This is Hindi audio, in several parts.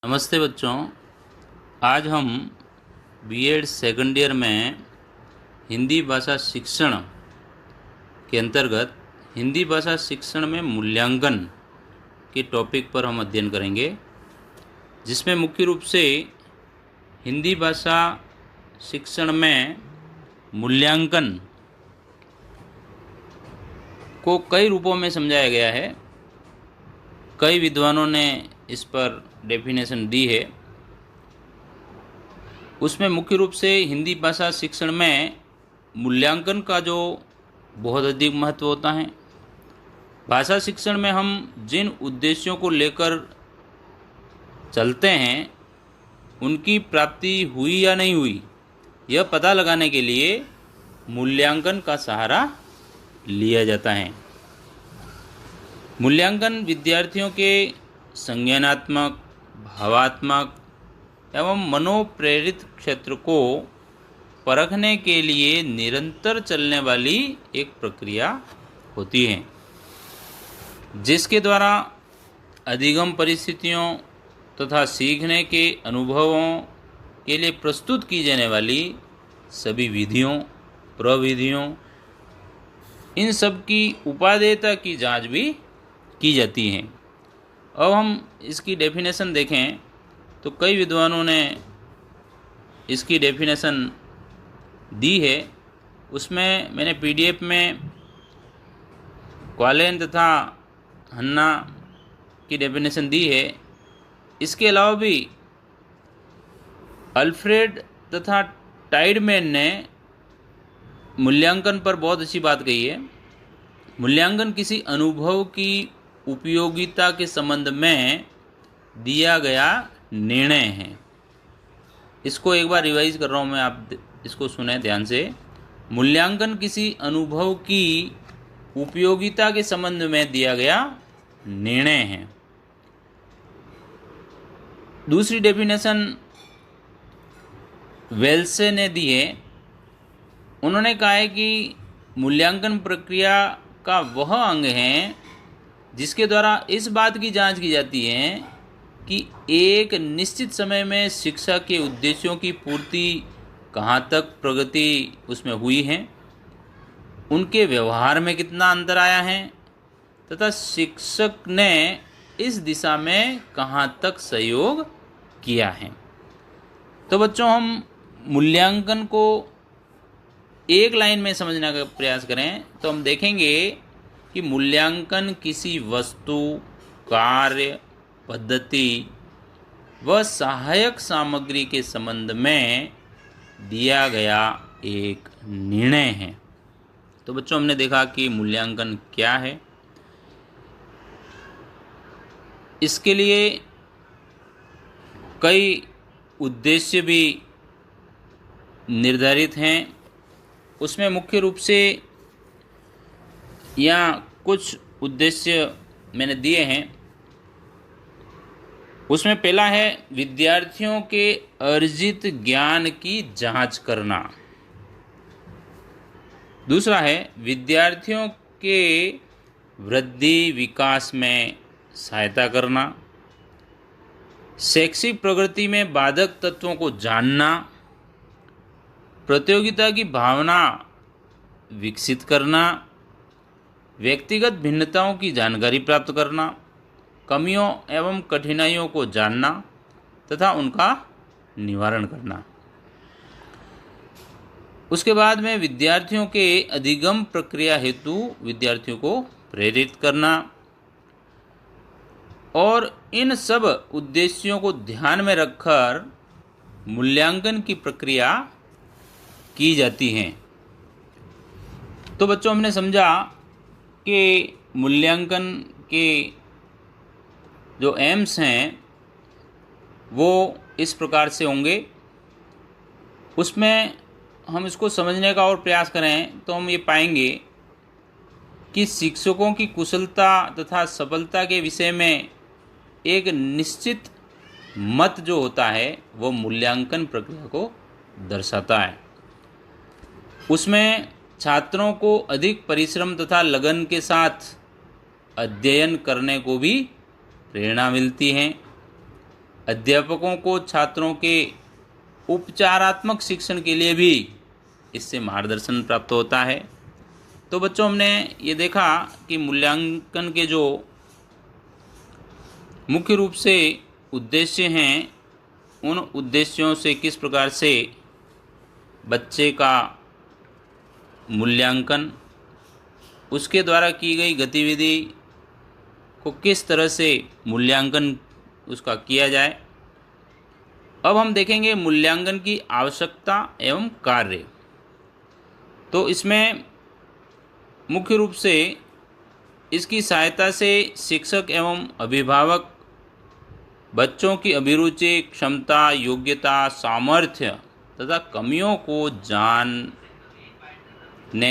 नमस्ते बच्चों। आज हम बीएड सेकंड ईयर में हिंदी भाषा शिक्षण के अंतर्गत हिंदी भाषा शिक्षण में मूल्यांकन के टॉपिक पर हम अध्ययन करेंगे, जिसमें मुख्य रूप से हिंदी भाषा शिक्षण में मूल्यांकन को कई रूपों में समझाया गया है। कई विद्वानों ने इस पर डेफिनेशन दी है। उसमें मुख्य रूप से हिंदी भाषा शिक्षण में मूल्यांकन का जो बहुत अधिक महत्व होता है। भाषा शिक्षण में हम जिन उद्देश्यों को लेकर चलते हैं उनकी प्राप्ति हुई या नहीं हुई, यह पता लगाने के लिए मूल्यांकन का सहारा लिया जाता है। मूल्यांकन विद्यार्थियों के संज्ञानात्मक, भावात्मक एवं मनोप्रेरित क्षेत्र को परखने के लिए निरंतर चलने वाली एक प्रक्रिया होती है, जिसके द्वारा अधिगम परिस्थितियों तथा सीखने के अनुभवों के लिए प्रस्तुत की जाने वाली सभी विधियों, प्रविधियों, इन सब की उपादेयता की जांच भी की जाती है। अब हम इसकी डेफिनेशन देखें तो कई विद्वानों ने इसकी डेफिनेशन दी है। उसमें मैंने पीडीएफ में क्वालेन तथा हन्ना की डेफिनेशन दी है। इसके अलावा भी अल्फ्रेड तथा टाइडमैन ने मूल्यांकन पर बहुत अच्छी बात कही है। मूल्यांकन किसी अनुभव की उपयोगिता के संबंध में दिया गया निर्णय है। इसको एक बार रिवाइज कर रहा हूँ मैं, आप इसको सुने ध्यान से। मूल्यांकन किसी अनुभव की उपयोगिता के संबंध में दिया गया निर्णय है। दूसरी डेफिनेशन वेल्से ने दी है। उन्होंने कहा है कि मूल्यांकन प्रक्रिया का वह अंग है जिसके द्वारा इस बात की जांच की जाती है कि एक निश्चित समय में शिक्षा के उद्देश्यों की पूर्ति कहाँ तक प्रगति उसमें हुई है, उनके व्यवहार में कितना अंतर आया है तथा शिक्षक ने इस दिशा में कहाँ तक सहयोग किया है। तो बच्चों, हम मूल्यांकन को एक लाइन में समझने का प्रयास करें तो हम देखेंगे कि मूल्यांकन किसी वस्तु, कार्य, पद्धति व सहायक सामग्री के संबंध में दिया गया एक निर्णय है। तो बच्चों, हमने देखा कि मूल्यांकन क्या है। इसके लिए कई उद्देश्य भी निर्धारित हैं। उसमें मुख्य रूप से यहाँ कुछ उद्देश्य मैंने दिए हैं। उसमें पहला है विद्यार्थियों के अर्जित ज्ञान की जांच करना। दूसरा है विद्यार्थियों के वृद्धि विकास में सहायता करना। शैक्षिक प्रगति में बाधक तत्वों को जानना। प्रतियोगिता की भावना विकसित करना। व्यक्तिगत भिन्नताओं की जानकारी प्राप्त करना। कमियों एवं कठिनाइयों को जानना तथा उनका निवारण करना। उसके बाद में विद्यार्थियों के अधिगम प्रक्रिया हेतु विद्यार्थियों को प्रेरित करना। और इन सब उद्देश्यों को ध्यान में रखकर मूल्यांकन की प्रक्रिया की जाती है। तो बच्चों, हमने समझा कि मूल्यांकन के जो एम्स हैं वो इस प्रकार से होंगे। उसमें हम इसको समझने का और प्रयास करें तो हम ये पाएंगे कि शिक्षकों की कुशलता तथा सफलता के विषय में एक निश्चित मत जो होता है वो मूल्यांकन प्रक्रिया को दर्शाता है। उसमें छात्रों को अधिक परिश्रम तथा लगन के साथ अध्ययन करने को भी प्रेरणा मिलती है। अध्यापकों को छात्रों के उपचारात्मक शिक्षण के लिए भी इससे मार्गदर्शन प्राप्त होता है। तो बच्चों, हमने ये देखा कि मूल्यांकन के जो मुख्य रूप से उद्देश्य हैं, उन उद्देश्यों से किस प्रकार से बच्चे का मूल्यांकन, उसके द्वारा की गई गतिविधि को किस तरह से मूल्यांकन उसका किया जाए। अब हम देखेंगे मूल्यांकन की आवश्यकता एवं कार्य। तो इसमें मुख्य रूप से इसकी सहायता से शिक्षक एवं अभिभावक बच्चों की अभिरुचि, क्षमता, योग्यता, सामर्थ्य तथा कमियों को जानने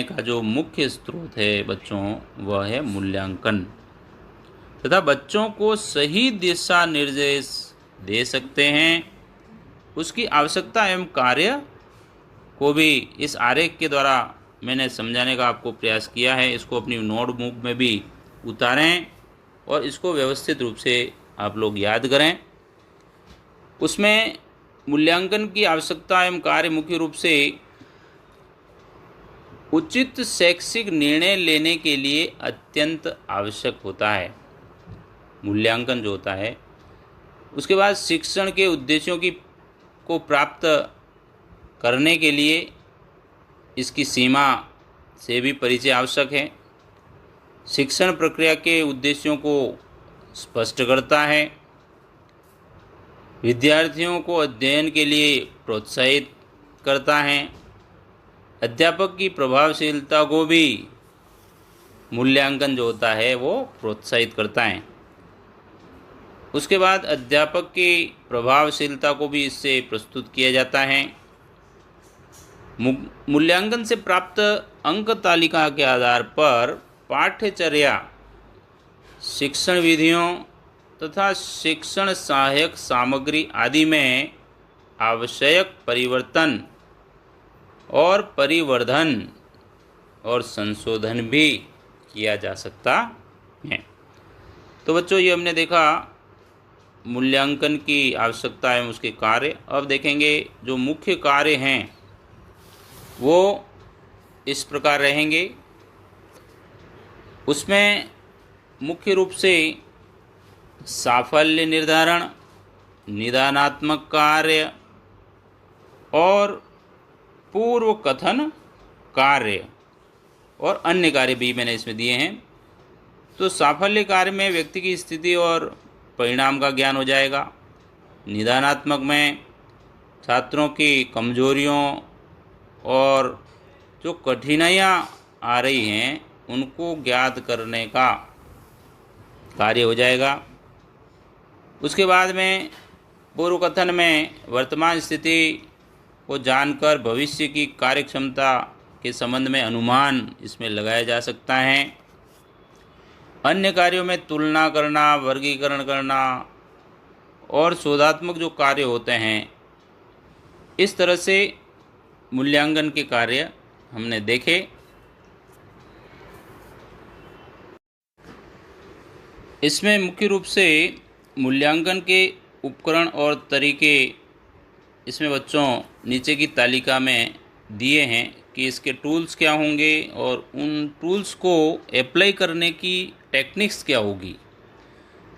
का जो मुख्य स्रोत है बच्चों, वह है मूल्यांकन, तथा बच्चों को सही दिशा निर्देश दे सकते हैं। उसकी आवश्यकता एवं कार्य को भी इस आरेख के द्वारा मैंने समझाने का आपको प्रयास किया है। इसको अपनी नोटबुक में भी उतारें और इसको व्यवस्थित रूप से आप लोग याद करें। उसमें मूल्यांकन की आवश्यकता एवं कार्य मुख्य रूप से उचित शैक्षिक निर्णय लेने के लिए अत्यंत आवश्यक होता है। मूल्यांकन जो होता है, उसके बाद शिक्षण के उद्देश्यों को प्राप्त करने के लिए इसकी सीमा से भी परिचय आवश्यक है। शिक्षण प्रक्रिया के उद्देश्यों को स्पष्ट करता है। विद्यार्थियों को अध्ययन के लिए प्रोत्साहित करता है। अध्यापक की प्रभावशीलता को भी मूल्यांकन जो होता है वो प्रोत्साहित करता है। उसके बाद अध्यापक की प्रभावशीलता को भी इससे प्रस्तुत किया जाता है। मूल्यांकन से प्राप्त अंक तालिका के आधार पर पाठ्यचर्या, शिक्षण विधियों तथा शिक्षण सहायक सामग्री आदि में आवश्यक परिवर्तन और परिवर्धन और संशोधन भी किया जा सकता है। तो बच्चों, ये हमने देखा मूल्यांकन की आवश्यकता एवं उसके कार्य। अब देखेंगे जो मुख्य कार्य हैं वो इस प्रकार रहेंगे। उसमें मुख्य रूप से साफल्य निर्धारण, निदानात्मक कार्य और पूर्व कथन कार्य और अन्य कार्य भी मैंने इसमें दिए हैं। तो साफल्य कार्य में व्यक्ति की स्थिति और परिणाम का ज्ञान हो जाएगा। निदानात्मक में छात्रों की कमजोरियों और जो कठिनाइयाँ आ रही हैं उनको ज्ञात करने का कार्य हो जाएगा। उसके बाद में पूर्व कथन में वर्तमान स्थिति को जानकर भविष्य की कार्यक्षमता के संबंध में अनुमान इसमें लगाया जा सकता है। अन्य कार्यों में तुलना करना, वर्गीकरण करना और शोधात्मक जो कार्य होते हैं, इस तरह से मूल्यांकन के कार्य हमने देखे। इसमें मुख्य रूप से मूल्यांकन के उपकरण और तरीके इसमें बच्चों नीचे की तालिका में दिए हैं कि इसके टूल्स क्या होंगे और उन टूल्स को अप्लाई करने की टेक्निक्स क्या होगी।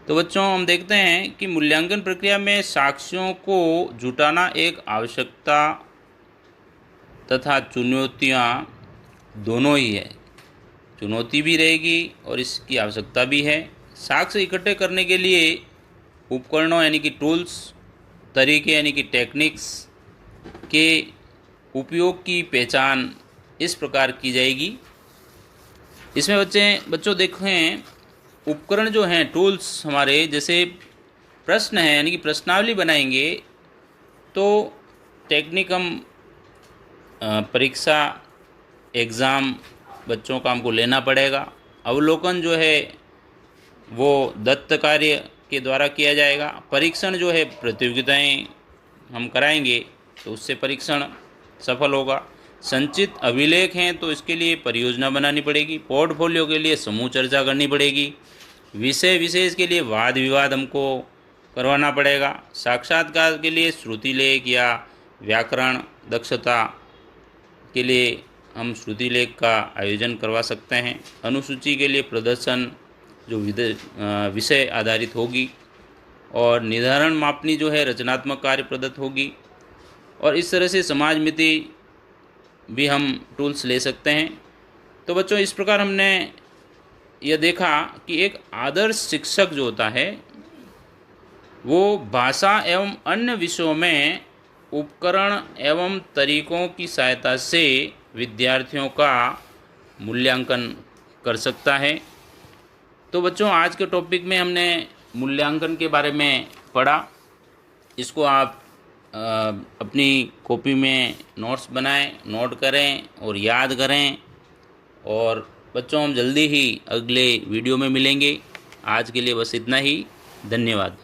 तो बच्चों, हम देखते हैं कि मूल्यांकन प्रक्रिया में साक्ष्यों को जुटाना एक आवश्यकता तथा चुनौतियाँ दोनों ही है। चुनौती भी रहेगी और इसकी आवश्यकता भी है। साक्ष्य इकट्ठे करने के लिए उपकरणों यानी कि टूल्स, तरीके यानी कि टेक्निक्स के उपयोग की पहचान इस प्रकार की जाएगी। इसमें बच्चों देखें, उपकरण जो हैं, टूल्स हमारे, जैसे प्रश्न है यानी कि प्रश्नावली बनाएंगे तो टेक्निक हम परीक्षा एग्ज़ाम बच्चों का हमको लेना पड़ेगा। अवलोकन जो है वो दत्त कार्य के द्वारा किया जाएगा। परीक्षण जो है प्रतियोगिताएं हम कराएंगे तो उससे परीक्षण सफल होगा। संचित अभिलेख हैं तो इसके लिए परियोजना बनानी पड़ेगी। पोर्टफोलियो के लिए समूह चर्चा करनी पड़ेगी। विषय विशेष के लिए वाद विवाद हमको करवाना पड़ेगा। साक्षात्कार के लिए श्रुति लेख या व्याकरण दक्षता के लिए हम श्रुति लेख का आयोजन करवा सकते हैं। अनुसूची के लिए प्रदर्शन जो विषय आधारित होगी, और निर्धारण मापनी जो है रचनात्मक कार्य प्रदत्त होगी। और इस तरह से समाज मिति भी हम टूल्स ले सकते हैं। तो बच्चों, इस प्रकार हमने यह देखा कि एक आदर्श शिक्षक जो होता है वो भाषा एवं अन्य विषयों में उपकरण एवं तरीकों की सहायता से विद्यार्थियों का मूल्यांकन कर सकता है। तो बच्चों, आज के टॉपिक में हमने मूल्यांकन के बारे में पढ़ा। इसको आप अपनी कॉपी में नोट्स बनाएं, नोट करें और याद करें। और बच्चों, हम जल्दी ही अगले वीडियो में मिलेंगे। आज के लिए बस इतना ही। धन्यवाद।